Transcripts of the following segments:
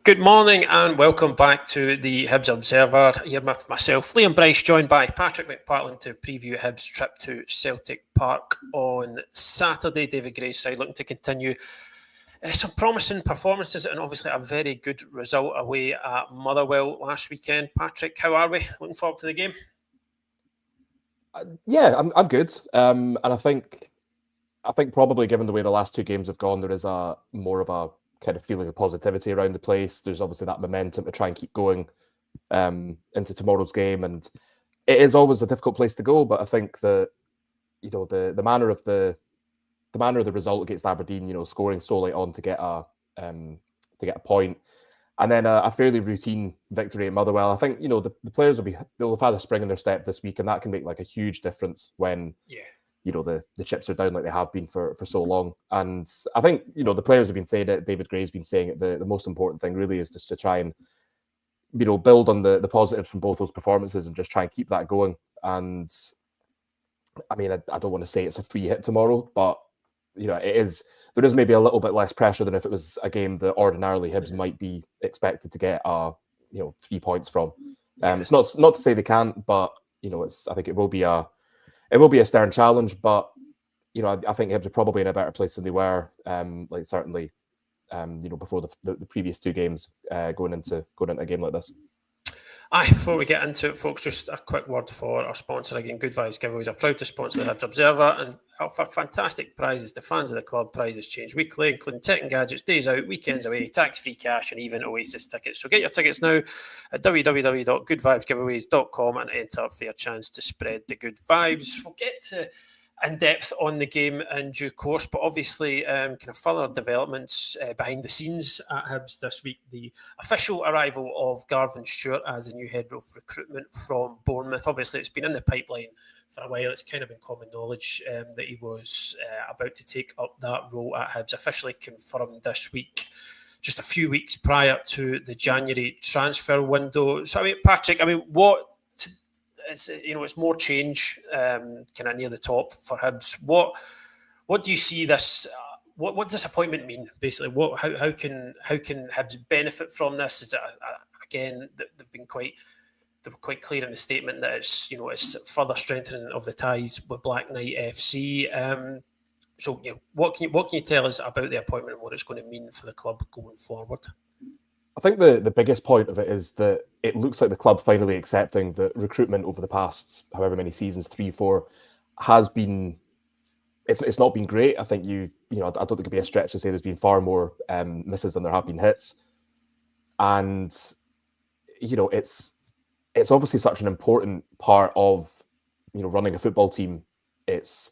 Good morning and welcome back to the Hibs Observer. Here with myself, Liam Bryce, joined by Patrick McPartlin to preview Hibs' trip to Celtic Park on Saturday. David Gray's side looking to continue some promising performances and obviously a very good result away at Motherwell last weekend. Patrick, how are we? Looking forward to the game? Yeah, I'm good. And I think probably given the way the last two games have gone, there is a more of a kind of feeling of positivity around the place. There's obviously that momentum to try and keep going into tomorrow's game, and it is always a difficult place to go. But I think that the manner of the result against Aberdeen, scoring so late on to get a point, and then a fairly routine victory at Motherwell. I think the players they'll have had a spring in their step this week, and that can make like a huge difference when the chips are down like they have been for so long. And I think the players have been saying it. David Gray's been saying it. The most important thing really is just to try and build on the positives from both those performances and just try and keep that going. And I mean, I don't want to say it's a free hit tomorrow, but it is. There is maybe a little bit less pressure than if it was a game that ordinarily Hibs might be expected to get 3 points from. It's not to say they can't, but I think it will be a stern challenge. But I think Hibs are probably in a better place than they were. Certainly, before the previous two games going into a game like this. Before we get into it, folks, just a quick word for our sponsor again. Good Vibes Giveaways are proud to sponsor the Hibs Observer and offer fantastic prizes to fans of the club. Prizes change weekly, including tech and gadgets, days out, weekends away, tax-free cash, and even Oasis tickets. So get your tickets now at www.goodvibesgiveaways.com and enter for your chance to spread the good vibes. We'll get to in depth on the game in due course, but obviously kind of further developments behind the scenes at Hibs this week. The official arrival of Garvan Stewart as a new head of recruitment from Bournemouth. Obviously, it's been in the pipeline for a while. It's kind of been common knowledge that he was about to take up that role at Hibs. Officially confirmed this week, just a few weeks prior to the January transfer window. So, I mean, Patrick, it's more change kind of near the top for Hibs. What do you see this? What does this appointment mean? Basically, how can Hibs benefit from this? Is it again they've been quite clear in the statement that it's further strengthening of the ties with Black Knight FC. So what can you tell us about the appointment and what it's going to mean for the club going forward? I think the biggest point of it is that it looks like the club finally accepting that recruitment over the past however many seasons, 3-4, has been. It's not been great. I think I don't think it'd be a stretch to say there's been far more misses than there have been hits, and it's obviously such an important part of running a football team. It's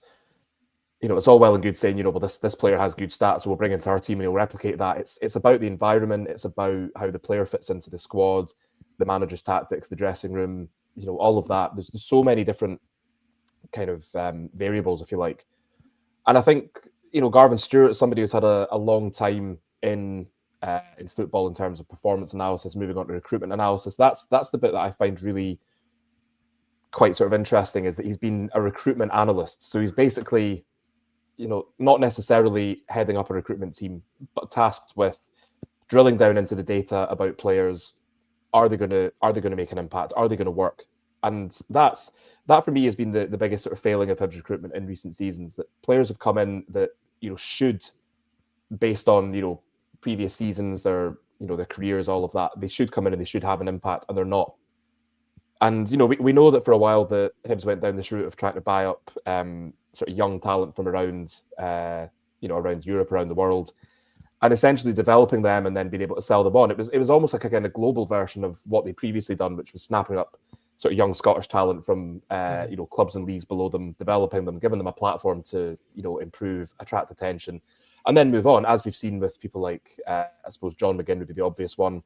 all well and good saying, well, this player has good stats, so we'll bring into our team and he'll replicate that. It's about the environment. It's about how the player fits into the squad, the manager's tactics, the dressing room, all of that. There's so many different kind of variables, if you like. And I think, Garvan Stewart is somebody who's had a long time in football in terms of performance analysis, moving on to recruitment analysis. That's the bit that I find really quite sort of interesting, is that he's been a recruitment analyst. So he's basically not necessarily heading up a recruitment team, but tasked with drilling down into the data about players. Are they going to make an impact? Are they going to work? And that for me has been the biggest sort of failing of Hibs recruitment in recent seasons. That players have come in that should, based on previous seasons, their careers, all of that, they should come in and they should have an impact, and they're not. And we know that for a while the Hibs went down this route of trying to buy up sort of young talent from around around Europe, around the world, and essentially developing them and then being able to sell them on. It was almost like a global version of what they previously done, which was snapping up sort of young Scottish talent from clubs and leagues below them, developing them, giving them a platform to improve, attract attention, and then move on, as we've seen with people like I suppose John McGinn would be the obvious one.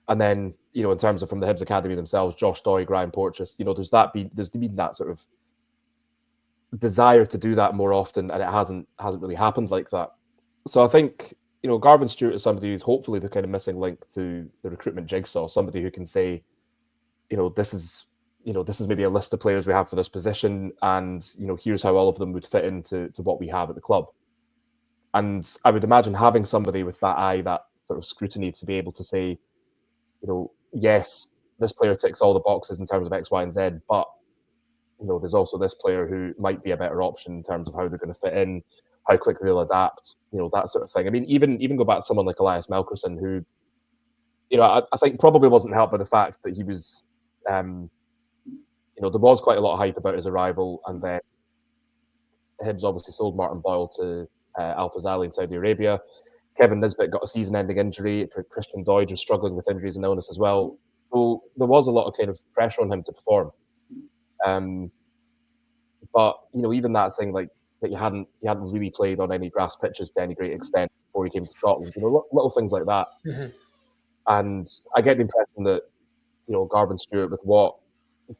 And then, in terms of from the Hibs Academy themselves, Josh Doig, Ryan Porteous, there's been that sort of desire to do that more often, and it hasn't really happened like that. So I think, Garvan Stewart is somebody who's hopefully the kind of missing link to the recruitment jigsaw, somebody who can say, this is maybe a list of players we have for this position, and, here's how all of them would fit into what we have at the club. And I would imagine having somebody with that eye, that sort of scrutiny to be able to say, yes, this player ticks all the boxes in terms of X, Y, and Z, but there's also this player who might be a better option in terms of how they're going to fit in, how quickly they'll adapt, that sort of thing. I mean, even go back to someone like Elias Melkerson, who, I think probably wasn't helped by the fact that he was, there was quite a lot of hype about his arrival, and then Hibs obviously sold Martin Boyle to Al Fazali in Saudi Arabia. Kevin Nisbet got a season-ending injury. Christian Doidge was struggling with injuries and illness as well. So there was a lot of kind of pressure on him to perform. But even that thing like that he hadn't really played on any grass pitches to any great extent before he came to Scotland. Little things like that. Mm-hmm. And I get the impression that Garvan Stewart, with what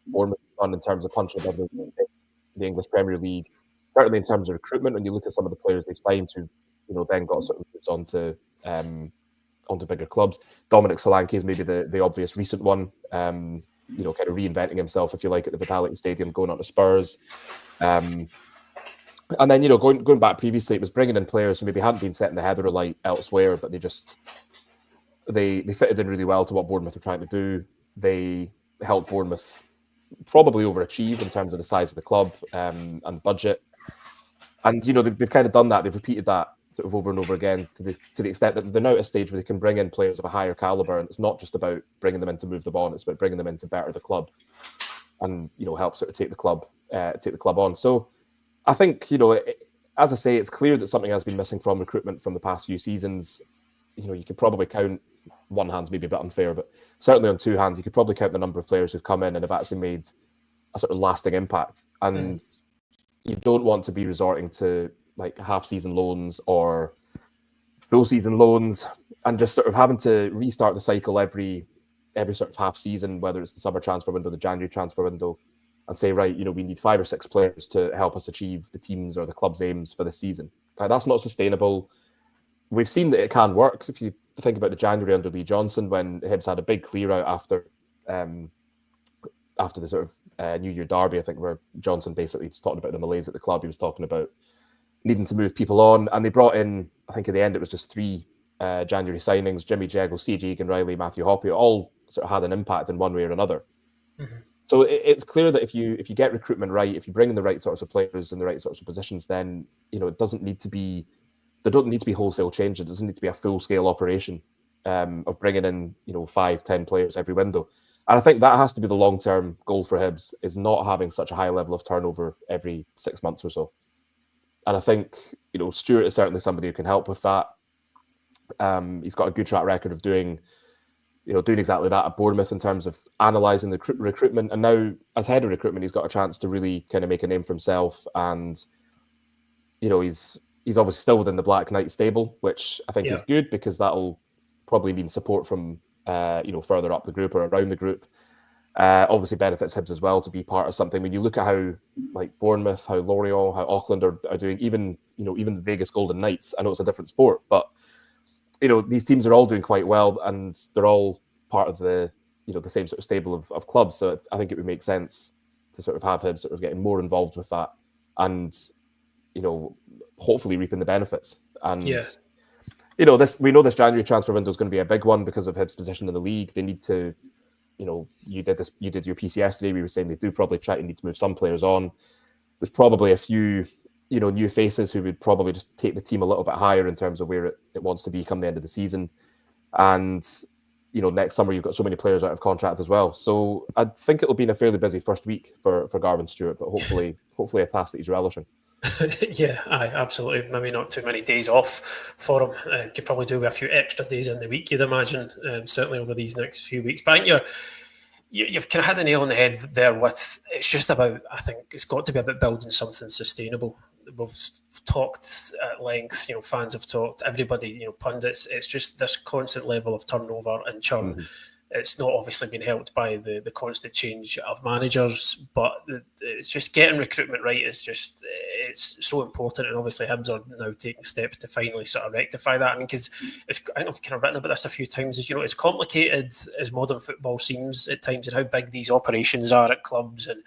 Bournemouth have done in terms of punching above the English Premier League, certainly in terms of recruitment, when you look at some of the players they've signed who've then got sort of moves onto bigger clubs. Dominic Solanke is maybe the obvious recent one. Kind of reinventing himself, if you like, at the Vitality Stadium, going on to Spurs. And then, going back previously, it was bringing in players who maybe hadn't been set in the header light elsewhere, but they fitted in really well to what Bournemouth were trying to do. They helped Bournemouth probably overachieve in terms of the size of the club and budget. And, they've kind of done that. They've repeated that sort of over and over again to the extent that they're now at a stage where they can bring in players of a higher caliber, and it's not just about bringing them in to move the ball, it's about bringing them in to better the club and help sort of take the club on. So I think as I say, it's clear that something has been missing from recruitment from the past few seasons. You could probably count, one hand's maybe a bit unfair, but certainly on two hands you could probably count the number of players who've come in and have actually made a sort of lasting impact. And you don't want to be resorting to like half-season loans or full-season loans and just sort of having to restart the cycle every sort of half season, whether it's the summer transfer window, the January transfer window, and say, right, we need 5 or 6 players to help us achieve the team's or the club's aims for this season. That's not sustainable. We've seen that it can work. If you think about the January under Lee Johnson, when Hibs had a big clear out after the sort of New Year derby, I think, where Johnson basically was talking about the malaise at the club. He was talking about needing to move people on, and they brought in, I think in the end it was just 3 January signings: Jimmy Jeggle, CJ Egan-Riley, Matthew Hoppe, all sort of had an impact in one way or another. Mm-hmm. So it's clear that if you get recruitment right, if you bring in the right sorts of players in the right sorts of positions, then it doesn't need to be wholesale change. It doesn't need to be a full scale operation of bringing in 5-10 players every window. And I think that has to be the long term goal for Hibs, is not having such a high level of turnover every 6 months or so. And I think Stewart is certainly somebody who can help with that. He's got a good track record of doing exactly that at Bournemouth in terms of analysing the recruitment. And now, as head of recruitment, he's got a chance to really kind of make a name for himself. And he's obviously still within the Black Knight stable, which I think is good, because that'll probably mean support from further up the group or around the group. Obviously benefits Hibs as well to be part of something. When you look at how like Bournemouth, how Lorient, how Auckland are doing, even the Vegas Golden Knights, I know it's a different sport, but these teams are all doing quite well, and they're all part of the the same sort of stable of clubs. So I think it would make sense to sort of have Hibs sort of getting more involved with that, and hopefully reaping the benefits. And we know this January transfer window is going to be a big one because of Hibs' position in the league. They need to, you did your piece yesterday. We were saying they do probably need to move some players on. There's probably a few new faces who would probably just take the team a little bit higher in terms of where it wants to be come the end of the season. And next summer you've got so many players out of contract as well. So I think it'll be a fairly busy first week for Garvan Stewart, but hopefully a task that he's relishing. Yeah, absolutely. Maybe not too many days off for him. Could probably do with a few extra days in the week, you'd imagine, certainly over these next few weeks. But I think you've kind of had the nail on the head there with, it's just about, I think it's got to be about building something sustainable. We've talked at length, fans have talked, everybody, pundits, it's just this constant level of turnover and churn. Mm-hmm. It's not obviously been helped by the constant change of managers, but it's just getting recruitment right it's so important. And obviously Hibs are now taking steps to finally sort of rectify that. I mean, because I think I've kind of written about this a few times, as complicated as modern football seems at times, and how big these operations are at clubs, and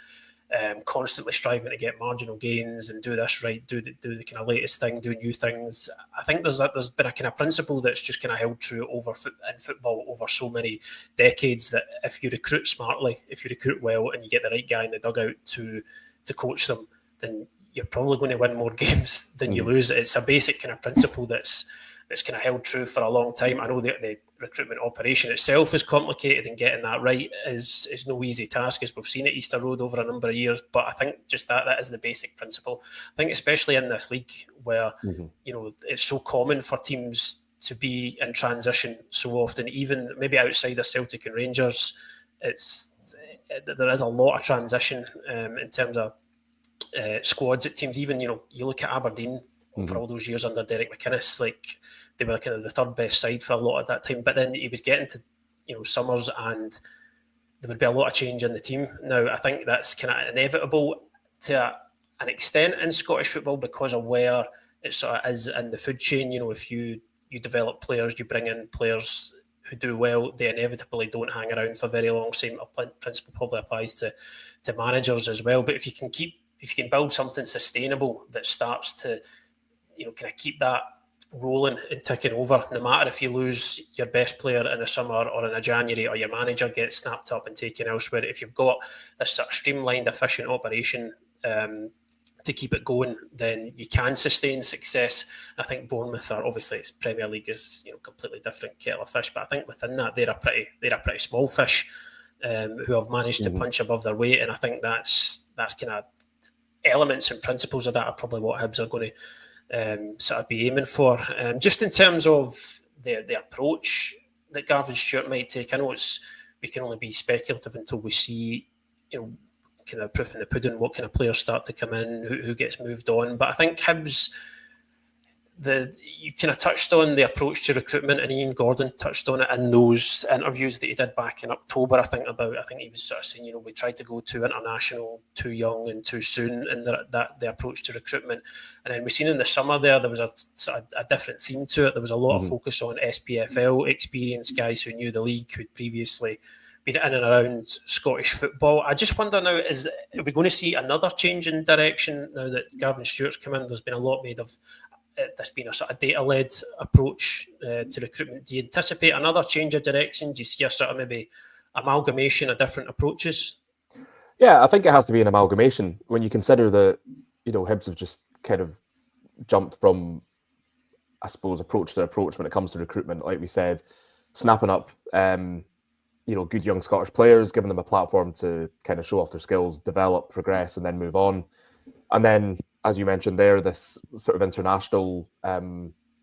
constantly striving to get marginal gains and do this right, do the kind of latest thing, do new things. I think there's been a kind of principle that's just kind of held true in football over so many decades, that if you recruit smartly, if you recruit well, and you get the right guy in the dugout to coach them, then you're probably going to win more games than you lose. It's a basic kind of principle that's kind of held true for a long time. I know the recruitment operation itself is complicated, and getting that right is no easy task, as we've seen at Easter Road over a number of years. But I think just that is the basic principle. I think especially in this league where it's so common for teams to be in transition so often, even maybe outside of Celtic and Rangers, there is a lot of transition in terms of squads at teams. Even you look at Aberdeen for all those years under Derek McInnes, like they were kind of the third best side for a lot of that time. But then he was getting to summers, and there would be a lot of change in the team. Now I think that's kind of inevitable to an extent in Scottish football because of where it sort of is in the food chain. If you develop players, you bring in players who do well, they inevitably don't hang around for very long. Same principle probably applies to managers as well. But if you can build something sustainable that starts to kind of keep that rolling and ticking over, no matter if you lose your best player in the summer or in a January, or your manager gets snapped up and taken elsewhere, if you've got this sort of streamlined, efficient operation to keep it going, then you can sustain success. I think Bournemouth are, obviously it's Premier League is completely different kettle of fish, but I think within that they're a pretty small fish who have managed to punch above their weight, and I think that's kind of elements and principles of that are probably what Hibs are going to sort of be aiming for. Just in terms of the approach that Garvan Stewart might take, I know we can only be speculative until we see kind of proof in the pudding, what kind of players start to come in, who gets moved on. But I think Hibs, you kind of touched on the approach to recruitment, and Ian Gordon touched on it in those interviews that he did back in October. I think he was sort of saying, we tried to go too international, too young and too soon, and that the approach to recruitment. And then we've seen in the summer there was a different theme to it. There was a lot of focus on SPFL experienced guys who knew the league, who'd previously been in and around Scottish football. I just wonder now, are we going to see another change in direction now that Garvan Stewart's come in? There's been a lot made of this being a sort of data-led approach to recruitment. Do you anticipate another change of direction? Do you see a sort of maybe amalgamation of different approaches? Yeah, I think it has to be an amalgamation when you consider that Hibs have just kind of jumped from, I suppose, approach to approach when it comes to recruitment. Like we said, snapping up good young Scottish players, giving them a platform to kind of show off their skills, develop, progress, and then move on. And then, as you mentioned there, this sort of international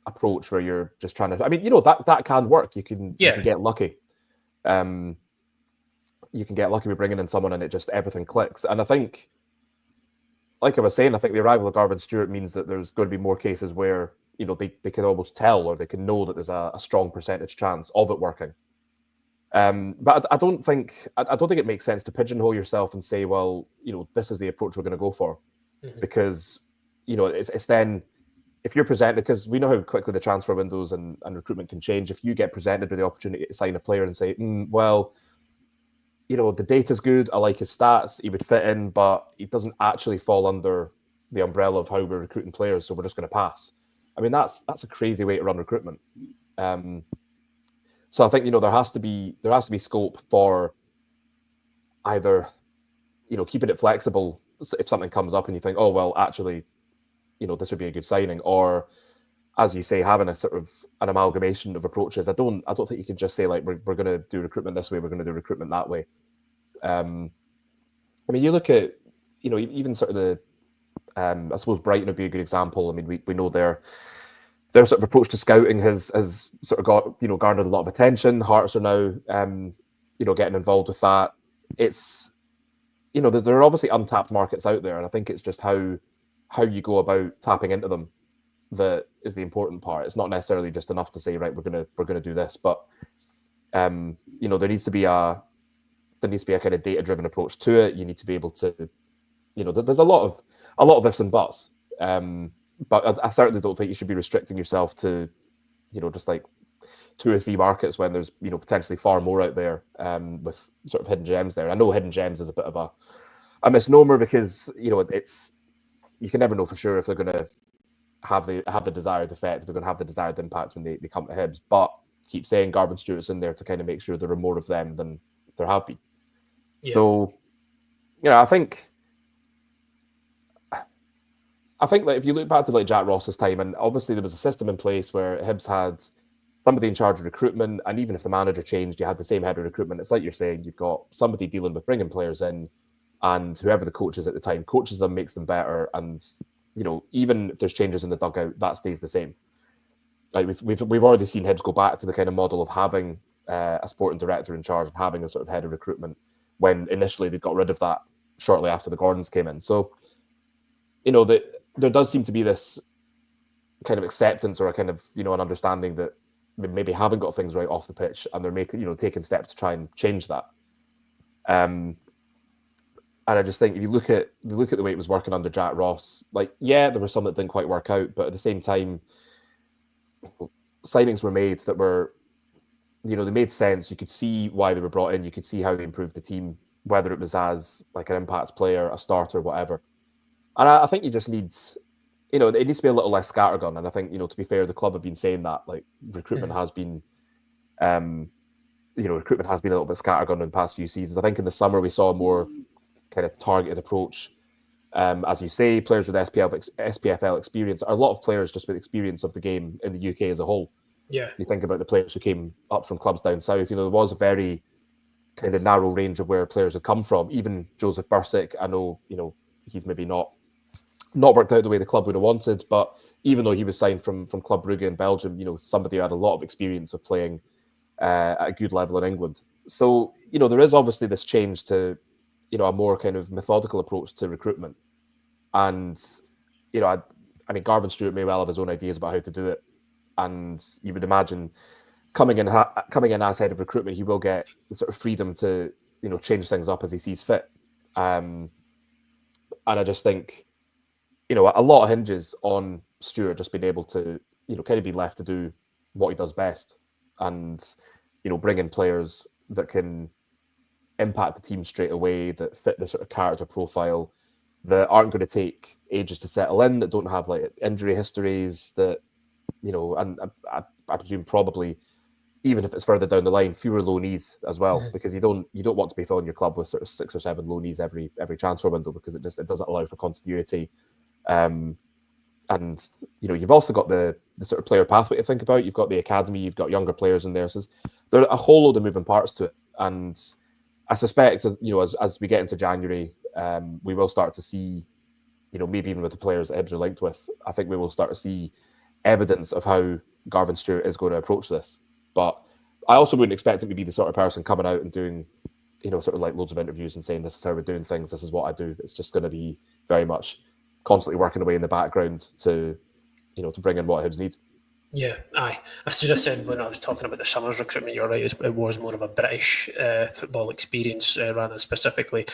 approach where you're just trying to, that can work. You can get lucky. You can get lucky with bringing in someone and everything clicks. And I think, like I was saying, I think the arrival of Garvan Stewart means that there's going to be more cases where, they can almost tell, or they can know that there's a strong percentage chance of it working. But I don't think it makes sense to pigeonhole yourself and say, well, this is the approach we're going to go for. Because it's then, if you're presented, because we know how quickly the transfer windows and recruitment can change. If you get presented with the opportunity to sign a player and say, well, the data's good, I like his stats, he would fit in, but he doesn't actually fall under the umbrella of how we're recruiting players, so we're just going to pass. That's a crazy way to run recruitment. So I think there has to be scope for either keeping it flexible if something comes up and you think, oh well, actually, this would be a good signing, or as you say, having a sort of an amalgamation of approaches. I don't think you can just say like we're going to do recruitment this way, we're going to do recruitment that way. You look at even sort of the I suppose Brighton would be a good example. We know their sort of approach to scouting has sort of got garnered a lot of attention. Hearts are now getting involved with that. It's there are obviously untapped markets out there, and I think it's just how you go about tapping into them that is the important part. It's not necessarily just enough to say, right, we're gonna do this, but there needs to be a kind of data-driven approach to it. You need to be able to, there's a lot of ifs and buts. But I certainly don't think you should be restricting yourself to, just like 2 or 3 markets when there's, potentially far more out there with sort of hidden gems there. I know hidden gems is a bit of a misnomer because it's you can never know for sure if they're going to have the desired effect, if they're going to have the desired impact when they come to Hibs. But keep saying Garvan Stewart's in there to kind of make sure there are more of them than there have been. Yeah. So, I think like if you look back to like Jack Ross's time, and obviously there was a system in place where Hibs had somebody in charge of recruitment, and even if the manager changed, you had the same head of recruitment. It's like you're saying, you've got somebody dealing with bringing players in, and whoever the coach is at the time coaches them, makes them better, and even if there's changes in the dugout, that stays the same. Like we've already seen Hibs go back to the kind of model of having a sporting director in charge and having a sort of head of recruitment, when initially they got rid of that shortly after the Gordons came in. So, there does seem to be this kind of acceptance or a kind of an understanding that maybe haven't got things right off the pitch, and they're taking steps to try and change that. And I just think if you look at the way it was working under Jack Ross, like, yeah, there were some that didn't quite work out, but at the same time, signings were made that were, they made sense. You could see why they were brought in. You could see how they improved the team, whether it was as like an impact player, a starter, whatever. And I think you just need, it needs to be a little less scattergun. And I think, to be fair, the club have been saying that, like, recruitment has been, recruitment has been a little bit scattergun in the past few seasons. I think in the summer we saw a more kind of targeted approach. As you say, players with SPFL experience, a lot of players just with experience of the game in the UK as a whole. Yeah. You think about the players who came up from clubs down south, there was a very kind of narrow range of where players had come from. Even Joseph Bursick, I know, he's maybe not worked out the way the club would have wanted, but even though he was signed from Club Brugge in Belgium, somebody who had a lot of experience of playing at a good level in England. So, there is obviously this change to, a more kind of methodical approach to recruitment. And, I mean, Garvan Stewart may well have his own ideas about how to do it. And you would imagine coming in as head of recruitment, he will get the sort of freedom to, change things up as he sees fit. And I just think, a lot hinges on Stewart just being able to, kind of be left to do what he does best, and, bring in players that can impact the team straight away, that fit the sort of character profile, that aren't going to take ages to settle in, that don't have like injury histories, that, and I presume probably, even if it's further down the line, fewer loanees as well, because you don't want to be filling your club with sort of 6 or 7 loanees every transfer window, because it doesn't allow for continuity. And you've also got the sort of player pathway to think about. You've got the academy, you've got younger players in there. So there are a whole load of moving parts to it. And I suspect, as we get into January, we will start to see, maybe even with the players that Hibs are linked with, I think we will start to see evidence of how Garvan Stewart is going to approach this. But I also wouldn't expect him to be the sort of person coming out and doing, sort of like loads of interviews and saying, this is how we're doing things, this is what I do. It's just going to be very much constantly working away in the background to bring in what Hibs need. Yeah, aye. As I said when I was talking about the summer's recruitment, you're right, it was more of a British football experience rather than specifically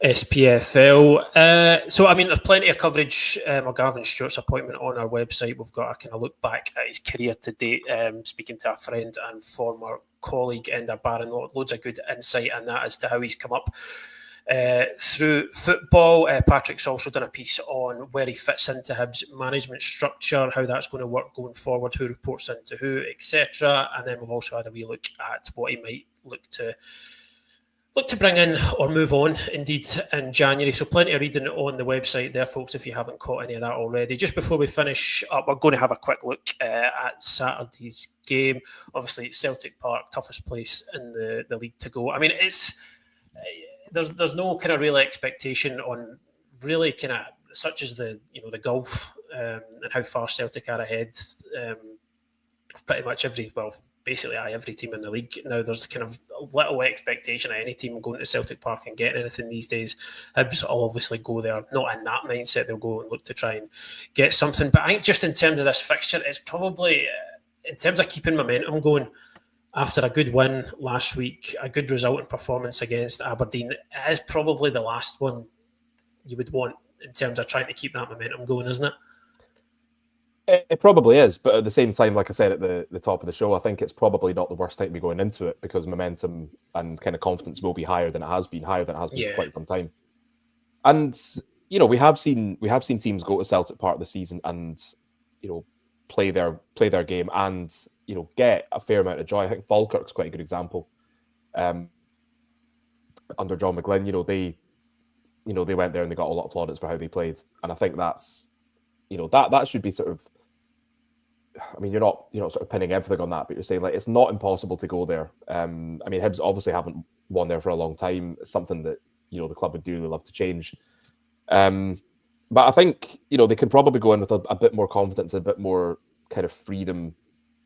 SPFL. So, I mean, there's plenty of coverage of Garvan Stewart's appointment on our website. We've got a kind of look back at his career to date, speaking to a friend and former colleague Enda Barron, loads of good insight on that as to how he's come up through football. Patrick's also done a piece on where he fits into Hibs' management structure, how that's going to work going forward, who reports into who, etc. And then we've also had a wee look at what he might look to bring in or move on, indeed, in January. So plenty of reading on the website there, folks, if you haven't caught any of that already. Just before we finish up, we're going to have a quick look at Saturday's game. Obviously, Celtic Park, toughest place in the league to go. I mean, it's... There's no kind of real expectation on really kind of such as the golf and how far Celtic are ahead. Pretty much every team in the league now. There's kind of little expectation of any team going to Celtic Park and getting anything these days. Hibs will obviously go there, not in that mindset. They'll go and look to try and get something. But I think just in terms of this fixture, it's probably in terms of keeping momentum going. After a good win last week, a good result and performance against Aberdeen, it is probably the last one you would want in terms of trying to keep that momentum going, isn't it? It probably is, but at the same time, like I said at the top of the show, I think it's probably not the worst time to be going into it, because momentum and kind of confidence will be higher than it has been for quite some time. And we have seen teams go to Celtic Park this season and play their game and get a fair amount of joy. I think Falkirk's quite a good example. Under John McGlynn, they went there and they got a lot of plaudits for how they played, and I think that's that should be sort of. I mean, you're not sort of pinning everything on that, but you're saying like it's not impossible to go there. I mean, Hibs obviously haven't won there for a long time. It's something that the club would dearly love to change. But I think they can probably go in with a bit more confidence, a bit more kind of freedom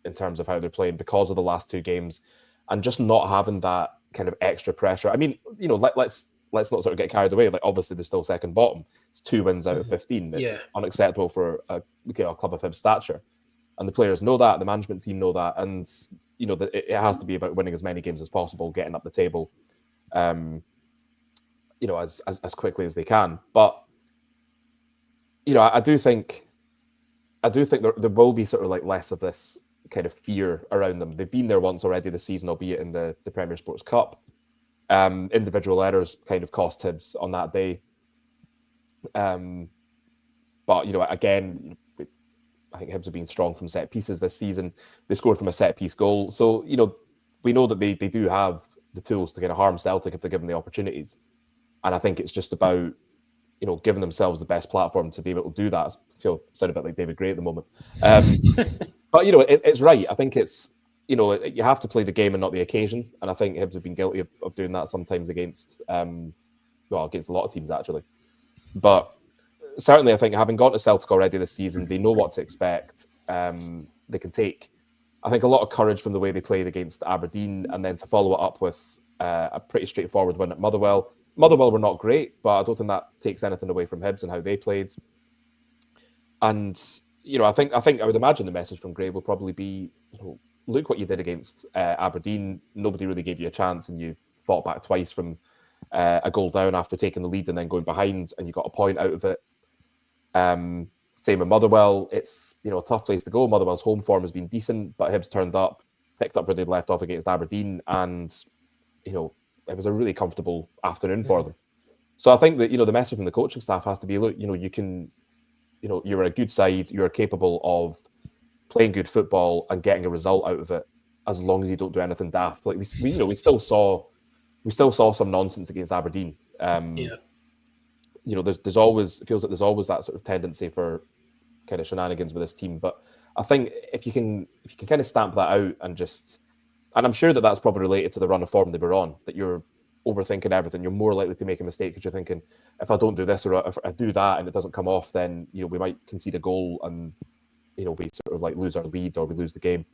in terms of how they're playing because of the last two games, and just not having that kind of extra pressure. I mean, let's not sort of get carried away. Like obviously they're still second bottom. It's 2 wins out of 15. It's unacceptable for a club of Hibs stature, and the players know that, the management team know that, and that it has to be about winning as many games as possible, getting up the table, as quickly as they can. But I do think there will be sort of like less of this kind of fear around them. They've been there once already this season, albeit in the Premier Sports Cup. Individual errors kind of cost Hibs on that day. But again, I think Hibs have been strong from set pieces this season. They scored from a set piece goal, so we know that they do have the tools to kind of harm Celtic if they're given the opportunities. And I think it's just about giving themselves the best platform to be able to do that. I feel sound a bit like David Gray at the moment. But it's right. I think it's you have to play the game and not the occasion. And I think Hibs have been guilty of doing that sometimes against against a lot of teams actually. But certainly I think having gone to Celtic already this season, they know what to expect. They can take, I think, a lot of courage from the way they played against Aberdeen, and then to follow it up with a pretty straightforward win at Motherwell. Motherwell were not great, but I don't think that takes anything away from Hibs and how they played. And I think I would imagine the message from Gray will probably be, look what you did against Aberdeen. Nobody really gave you a chance, and you fought back twice from a goal down after taking the lead and then going behind, and you got a point out of it. Same with Motherwell. It's a tough place to go. Motherwell's home form has been decent, but Hibs turned up, picked up where they'd left off against Aberdeen, and it was a really comfortable afternoon for them. So I think that the message from the coaching staff has to be, look, you can, you're a good side, you're capable of playing good football and getting a result out of it, as long as you don't do anything daft. Like we still saw some nonsense against Aberdeen. There's always, it feels like there's always that sort of tendency for kind of shenanigans with this team. But I think if you can kind of stamp that out and I'm sure that that's probably related to the run of form they were on, that you're overthinking everything. You're more likely to make a mistake because you're thinking, if I don't do this or if I do that and it doesn't come off, then we might concede a goal and we sort of like lose our lead or we lose the game.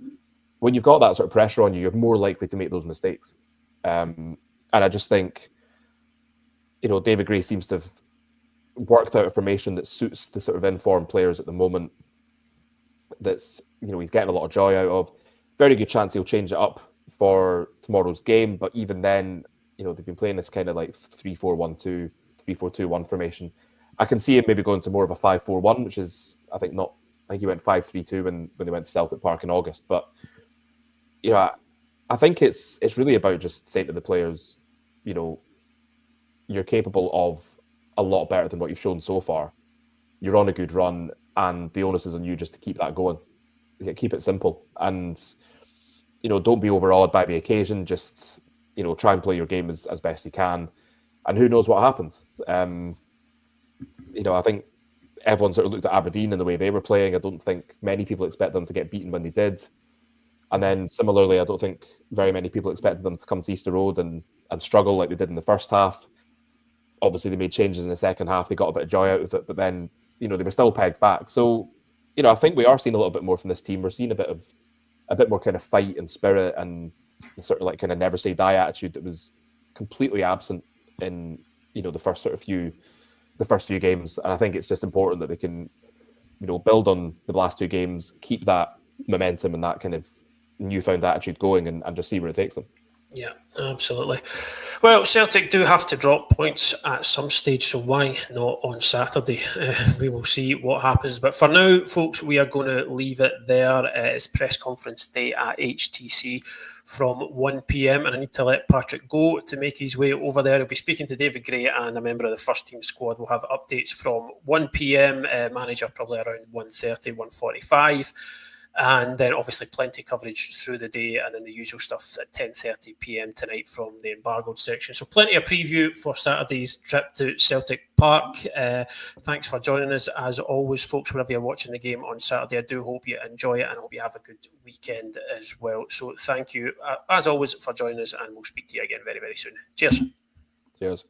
When you've got that sort of pressure on you, you're more likely to make those mistakes. And I just think, David Gray seems to have worked out a formation that suits the sort of informed players at the moment. That's he's getting a lot of joy out of. Very good chance he'll change it up for tomorrow's game, but even then, they've been playing this kind of like 3-4-1-2, 3-4-2-1 formation. I can see him maybe going to more of a 5-4-1, which is I think he went 5-3-2 when they went to Celtic Park in August. But I think it's really about just saying to the players, you're capable of a lot better than what you've shown so far. You're on a good run, and the onus is on you just to keep that going. Keep it simple, and don't be overawed by the occasion. Just try and play your game as best you can, and who knows what happens. I think everyone sort of looked at Aberdeen and the way they were playing. I don't think many people expect them to get beaten when they did, and then similarly, I don't think very many people expected them to come to Easter Road and struggle like they did in the first half. Obviously, they made changes in the second half. They got a bit of joy out of it, but then they were still pegged back. So I think we are seeing a little bit more from this team. We're seeing a bit more kind of fight and spirit and sort of like kind of never say die attitude that was completely absent in the first few games. And I think it's just important that they can build on the last two games, keep that momentum and that kind of newfound attitude going, and just see where it takes them. Yeah, absolutely. Well, Celtic do have to drop points at some stage, so why not on Saturday? We will see what happens. But for now, folks, we are going to leave it there. It's press conference day at HTC. from 1 p.m. and I need to let Patrick go to make his way over there. He'll be speaking to David Gray and a member of the first team squad. We'll have updates from 1 p.m. Manager probably around 1:30, 1:45. And then obviously plenty of coverage through the day, and then the usual stuff at 10:30 p.m. tonight from the embargoed section. So plenty of preview for Saturday's trip to Celtic Park. Thanks for joining us as always, folks, wherever you're watching the game on Saturday. I do hope you enjoy it and I hope you have a good weekend as well. So thank you as always for joining us, and we'll speak to you again very, very soon. Cheers. Cheers.